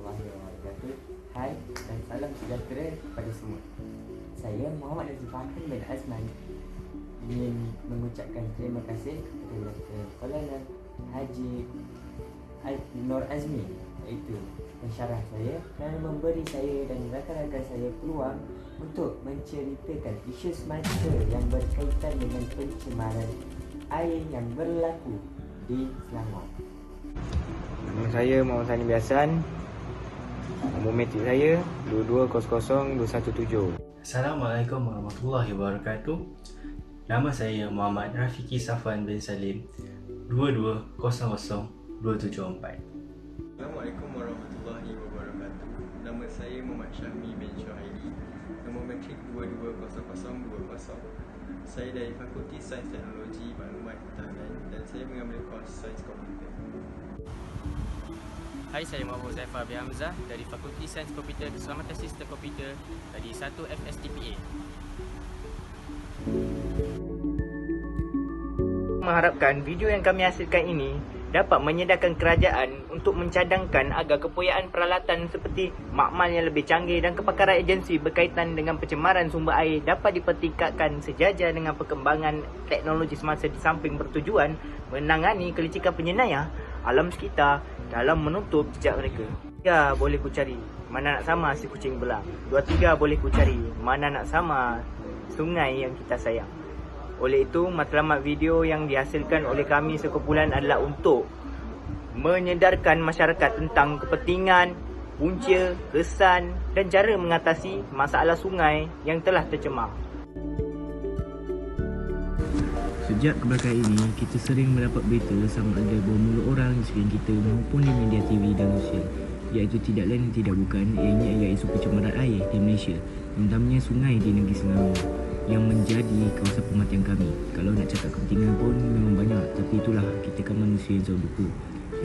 warahmatullahi wabarakatuh. Hai dan salam sejahtera kepada semua. Saya Muhammad Nazif Fahmi bin Azman ingin mengucapkan terima kasih kepada Dr. Maulana Haji Nur Azmi, iaitu pensyarah saya, kerana memberi saya dan rakan-rakan saya peluang untuk menceritakan isu semasa yang berkaitan dengan pencemaran air yang berlaku di Selangor. Nama saya Muhammad Sani Biasan. Nombor metrik saya 2200217. Assalamualaikum warahmatullahi wabarakatuh. Nama saya Muhammad Rafiki Safwan bin Salim, 2200274. Assalamualaikum warahmatullahi wabarakatuh. Nama saya Muhammad Syahmi bin Syuhaili. Nombor metrik 220020. Saya dari Fakulti Sains Teknologi Maklumat Pertahanan dan saya mengambil kos Sains Komputer. Hai, saya Muhammad Zaifah bin Hamzah dari Fakulti Sains Komputer Keselamatan Sistem Komputer dari 1 FSTPA. Mengharapkan video yang kami hasilkan ini dapat menyedarkan kerajaan untuk mencadangkan agar kepoyaan peralatan seperti makmal yang lebih canggih dan kepakaran agensi berkaitan dengan pencemaran sumber air dapat dipertingkatkan sejajar dengan perkembangan teknologi semasa di samping bertujuan menangani kelicikan penjenayah alam sekitar dalam menutup jejak mereka. 3 boleh ku cari mana nak sama si kucing belang. 2-3 boleh ku cari mana nak sama sungai yang kita sayang. Oleh itu, matlamat video yang dihasilkan oleh kami sekumpulan adalah untuk menyedarkan masyarakat tentang kepentingan, punca, kesan dan cara mengatasi masalah sungai yang telah tercemar. Sejak kebelakangan ini, kita sering mendapat berita sama ada bau mulut orang di sekeliling kita maupun di media TV dan sosial, iaitu tidak lain dan tidak bukan ianya isu pencemaran air di Malaysia, terutamanya sungai di negeri Selangor yang menjadi kawasan pematian kami. Kalau nak cakap kepentingan pun memang banyak, tapi itulah kita kan manusia yang selalu berku.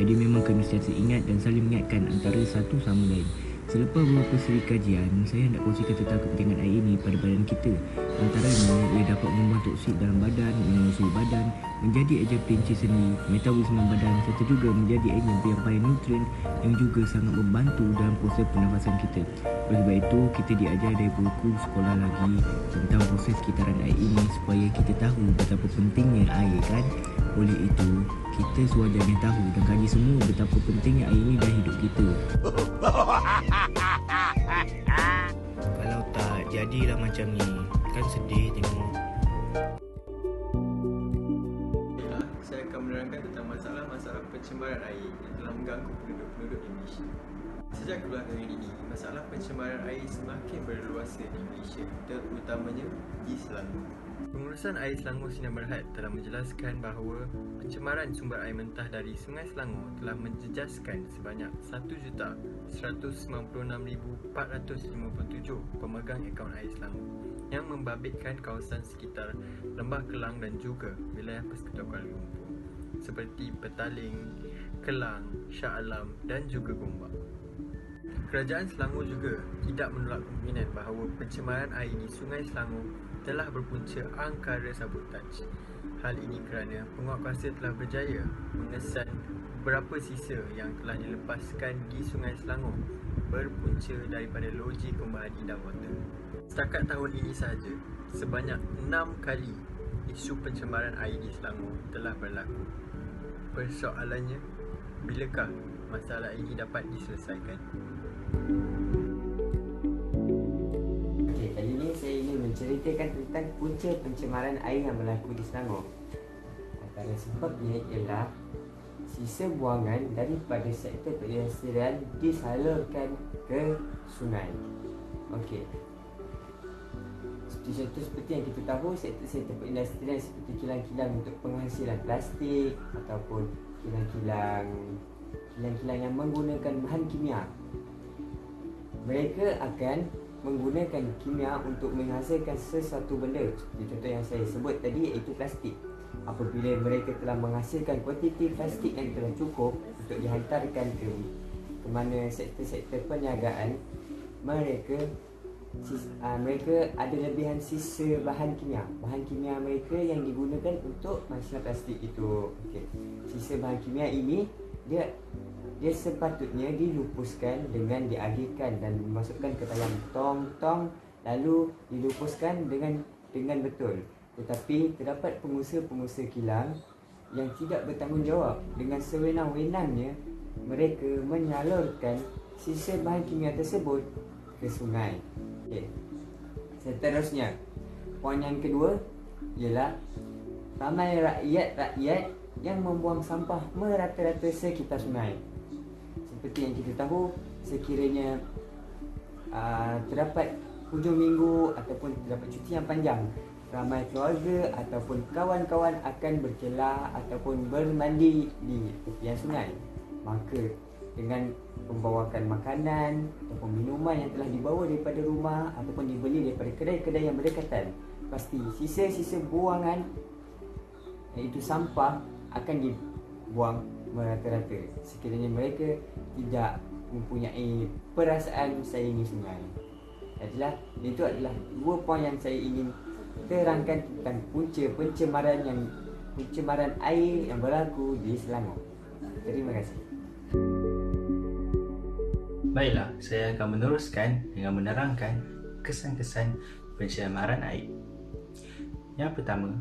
Jadi memang kami sentiasa ingat dan saling mengingatkan antara satu sama lain. Selepas beberapa seri kajian, saya hendak kongsikan tentang kepentingan air ini pada badan kita. Antaranya, ia dapat membantu oksigen dalam badan, menurunkan suhu badan, menjadi ejen pelinci sendi, metabolisme badan serta juga menjadi ejen penyampaian nutrien yang juga sangat membantu dalam proses pernafasan kita. Oleh sebab itu, kita diajar dari buku sekolah lagi tentang proses sekitaran air ini supaya kita tahu betapa pentingnya air kan. Oleh itu, kita sewajarnya tahu dan kaji semua betapa pentingnya air ini dalam hidup kita. Kalau tak jadilah macam ni, kan sedih tengok. Saya akan menerangkan tentang masalah-masalah pencemaran air yang telah mengganggu penduduk-penduduk Indonesia. Sejak kebelakangan ini, masalah pencemaran air semakin berluasa di Malaysia, terutamanya di Selangor. Pengurusan Air Selangor Sdn Bhd telah menjelaskan bahawa pencemaran sumber air mentah dari Sungai Selangor telah menjejaskan sebanyak 1,196,457 pemegang akaun air Selangor yang membabitkan kawasan sekitar Lembah Kelang dan juga wilayah Persekutuan Kuala Lumpur seperti Petaling, Kelang, Shah Alam dan juga Gombak. Kerajaan Selangor juga tidak menolak kemungkinan bahawa pencemaran air di Sungai Selangor telah berpunca angkara sabotaj. Hal ini kerana penguatkuasa telah berjaya mengesan beberapa sisa yang telah dilepaskan di Sungai Selangor berpunca daripada loji pembahan indah water. Setakat tahun ini sahaja, sebanyak 6 kali isu pencemaran air di Selangor telah berlaku. Persoalannya, bilakah masalah ini dapat diselesaikan? Kali ini saya ingin menceritakan tentang punca pencemaran air yang berlaku di Selangor. Antara sebabnya ialah sisa buangan daripada sektor perindustrian disalurkan ke sungai. Okey. Contoh seperti yang kita tahu, sektor perindustrian seperti kilang-kilang untuk penghasilan plastik ataupun kilang-kilang yang menggunakan bahan kimia. Mereka akan menggunakan kimia untuk menghasilkan sesuatu benda. Seperti contoh yang saya sebut tadi, iaitu plastik. Apabila mereka telah menghasilkan kuantiti plastik yang telah cukup untuk dihantarkan ke mana sektor-sektor perniagaan, mereka ada lebihan sisa bahan kimia. Bahan kimia mereka yang digunakan untuk menghasilkan plastik itu. Okey. Sisa bahan kimia ini dia dia sepatutnya dilupuskan dengan dialihkan dan dimasukkan ke dalam tong-tong, lalu dilupuskan dengan betul. Tetapi terdapat pengusaha-pengusaha kilang yang tidak bertanggungjawab. Dengan sewenang-wenangnya mereka menyalurkan sisa bahan kimia tersebut ke sungai. Okey. Seterusnya, poin yang kedua ialah ramai rakyat-rakyat yang membuang sampah merata-rata sekitar sungai. Seperti yang kita tahu, sekiranya terdapat hujung minggu ataupun terdapat cuti yang panjang, ramai keluarga ataupun kawan-kawan akan berkelah ataupun bermandi di tepian sungai. Maka dengan membawakan makanan ataupun minuman yang telah dibawa daripada rumah ataupun dibeli daripada kedai-kedai yang berdekatan, pasti sisa-sisa buangan, iaitu sampah, akan dibuang merata-rata sekiranya mereka tidak mempunyai perasaan sayangi sungai. Itu adalah dua poin yang saya ingin terangkan tentang punca pencemaran air yang berlaku di Selangor. Terima kasih. Baiklah, saya akan meneruskan dengan menerangkan kesan-kesan pencemaran air. Yang pertama,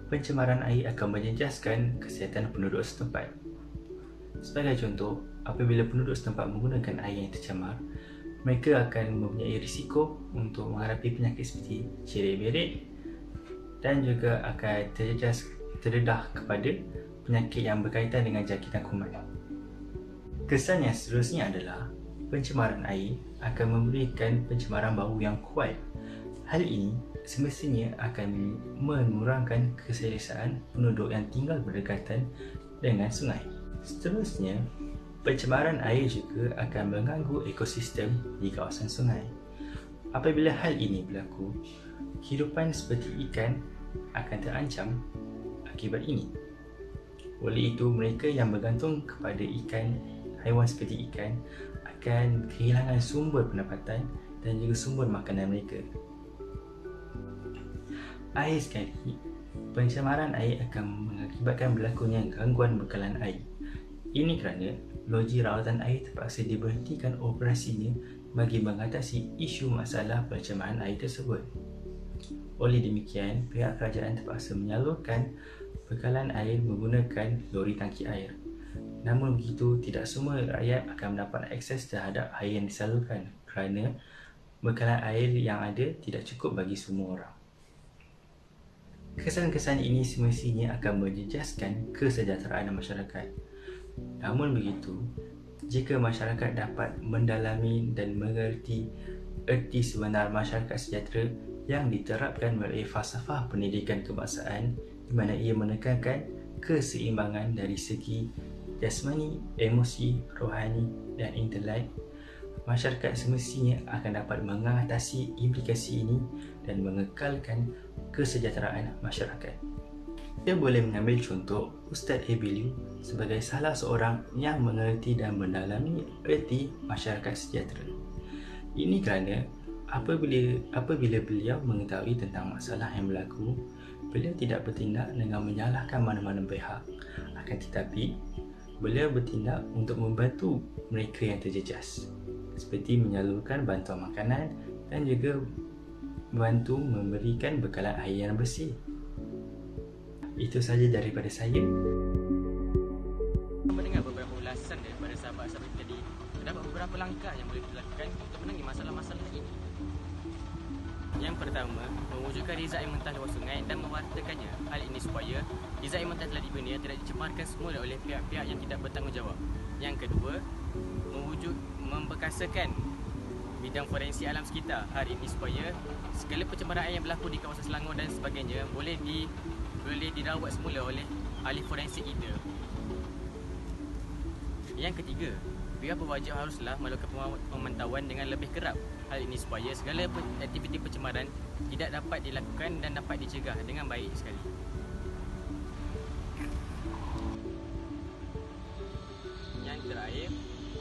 pencemaran air akan menjejaskan kesihatan penduduk setempat. Sebagai contoh, apabila penduduk setempat menggunakan air yang tercemar, mereka akan mempunyai risiko untuk menghadapi penyakit seperti cerit-berit dan juga akan terdedah kepada penyakit yang berkaitan dengan jangkitan kuman. Kesan yang seterusnya adalah pencemaran air akan memberikan pencemaran bau yang kuat. Hal ini semestinya akan mengurangkan keselesaan penduduk yang tinggal berdekatan dengan sungai. Seterusnya, pencemaran air juga akan mengganggu ekosistem di kawasan sungai. Apabila hal ini berlaku, kehidupan seperti ikan akan terancam akibat ini. Oleh itu, mereka yang bergantung kepada haiwan seperti ikan akan kehilangan sumber pendapatan dan juga sumber makanan mereka. Akhir sekali, pencemaran air akan mengakibatkan berlakunya gangguan bekalan air. Ini kerana loji rawatan air terpaksa diberhentikan operasinya bagi mengatasi isu masalah pencemaran air tersebut. Oleh demikian, pihak kerajaan terpaksa menyalurkan bekalan air menggunakan lori tangki air. Namun begitu, tidak semua rakyat akan mendapat akses terhadap air yang disalurkan kerana bekalan air yang ada tidak cukup bagi semua orang. Kesan-kesan ini semestinya akan menjejaskan kesejahteraan masyarakat. Namun begitu, jika masyarakat dapat mendalami dan mengerti erti sebenar masyarakat sejahtera yang diterapkan melalui falsafah pendidikan kebangsaan, di mana ia menekankan keseimbangan dari segi jasmani, emosi, rohani dan intelek, masyarakat semestinya akan dapat mengatasi implikasi ini dan mengekalkan kesejahteraan masyarakat. Kita boleh mengambil contoh Ustaz Ebiliu sebagai salah seorang yang mengerti dan mendalami erti masyarakat sejahtera. Ini kerana apabila beliau mengetahui tentang masalah yang berlaku, beliau tidak bertindak dengan menyalahkan mana-mana pihak. Akan tetapi, beliau bertindak untuk membantu mereka yang terjejas, seperti menyalurkan bantuan makanan dan juga membantu memberikan bekalan air yang bersih. Itu saja daripada saya. Mendengar beberapa ulasan daripada sahabat-sahabat tadi, terdapat beberapa langkah yang boleh dilakukan untuk menangani masalah-masalah ini. Yang pertama, mewujudkan riza air mentah luar sungai dan mewartakannya. Hal ini supaya riza air mentah telah dibina tidak dicemarkan semula oleh pihak-pihak yang tidak bertanggungjawab. Yang kedua, memperkasakan bidang forensik alam sekitar. Hal ini supaya segala pencemaran air yang berlaku di kawasan Selangor dan sebagainya boleh dirawat semula oleh ahli forensik kita. Yang ketiga, pihak berwajib haruslah melakukan pemantauan dengan lebih kerap. Hal ini supaya segala aktiviti pencemaran tidak dapat dilakukan dan dapat dicegah dengan baik sekali. Yang terakhir,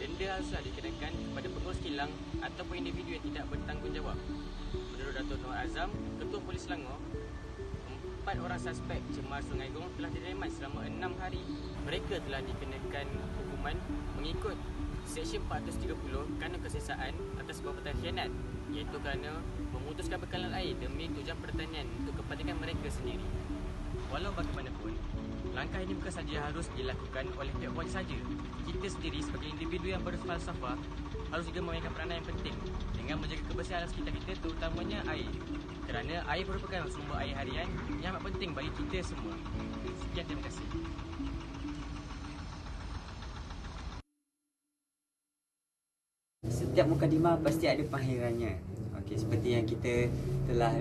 denda haruslah dikenakan kepada pengurus kilang ataupun individu yang tidak bertanggungjawab. Menurut Datuk Nur Azam, Ketua Polis Selangor, 4 orang suspek cemar Sungai Gong telah direman selama 6 hari. Mereka telah dikenakan hukuman mengikut Seksyen 430 kerana kesesaan atas perbuatan khianat, iaitu kerana memutuskan bekalan air demi tujuan pertanian untuk kepentingan mereka sendiri. Walau bagaimanapun, langkah ini bukan saja harus dilakukan oleh pihak wajib saja. Kita sendiri sebagai individu yang berfalsafah harus juga memainkan peranan yang penting dengan menjaga kebersihan alam sekitar kita, terutamanya air. Kerana air merupakan sumber air harian yang amat penting bagi kita semua. Sekian, terima kasih. Setiap mukadimah pasti ada pengakhirannya. Okey, seperti yang kita telah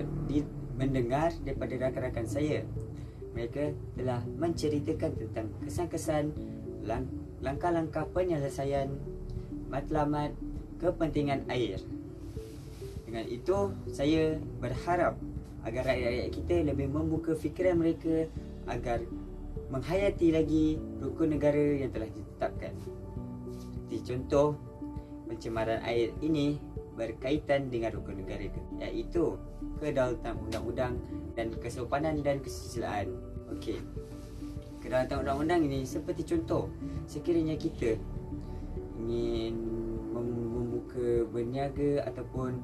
mendengar daripada rakan-rakan saya. Mereka telah menceritakan tentang kesan-kesan, langkah-langkah penyelesaian matlamat kepentingan air. Dengan itu, saya berharap agar rakyat-rakyat kita lebih membuka fikiran mereka agar menghayati lagi rukun negara yang telah ditetapkan. Seperti contoh, pencemaran air ini berkaitan dengan rukun negara, iaitu kedaulatan undang-undang dan kesopanan dan kesusilaan. Okey, kedaulatan undang-undang ini seperti contoh, sekiranya kita ingin membuka berniaga ataupun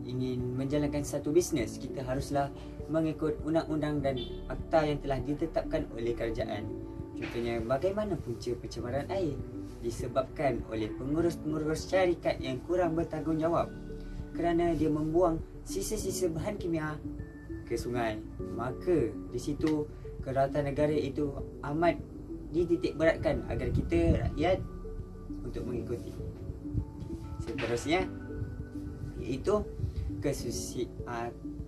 ingin menjalankan satu bisnes, kita haruslah mengikut undang-undang dan akta yang telah ditetapkan oleh kerajaan. Contohnya, bagaimana punca pencemaran air? Disebabkan oleh pengurus-pengurus syarikat yang kurang bertanggungjawab kerana dia membuang sisa-sisa bahan kimia ke sungai. Maka di situ kedaulatan negara itu amat dititikberatkan agar kita rakyat untuk mengikuti. Seterusnya iaitu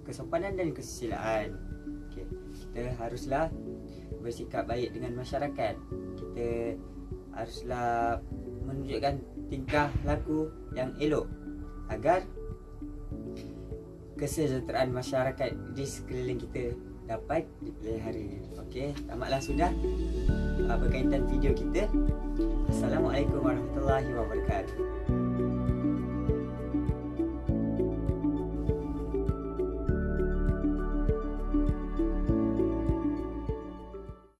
kesopanan dan kesusilaan. Okay. Kita haruslah bersikap baik dengan masyarakat. Kita haruslah menunjukkan tingkah laku yang elok agar kesejahteraan masyarakat di sekeliling kita dapat dipelihara. Okey, tamatlah sudah berkaitan video kita. Assalamualaikum warahmatullahi wabarakatuh.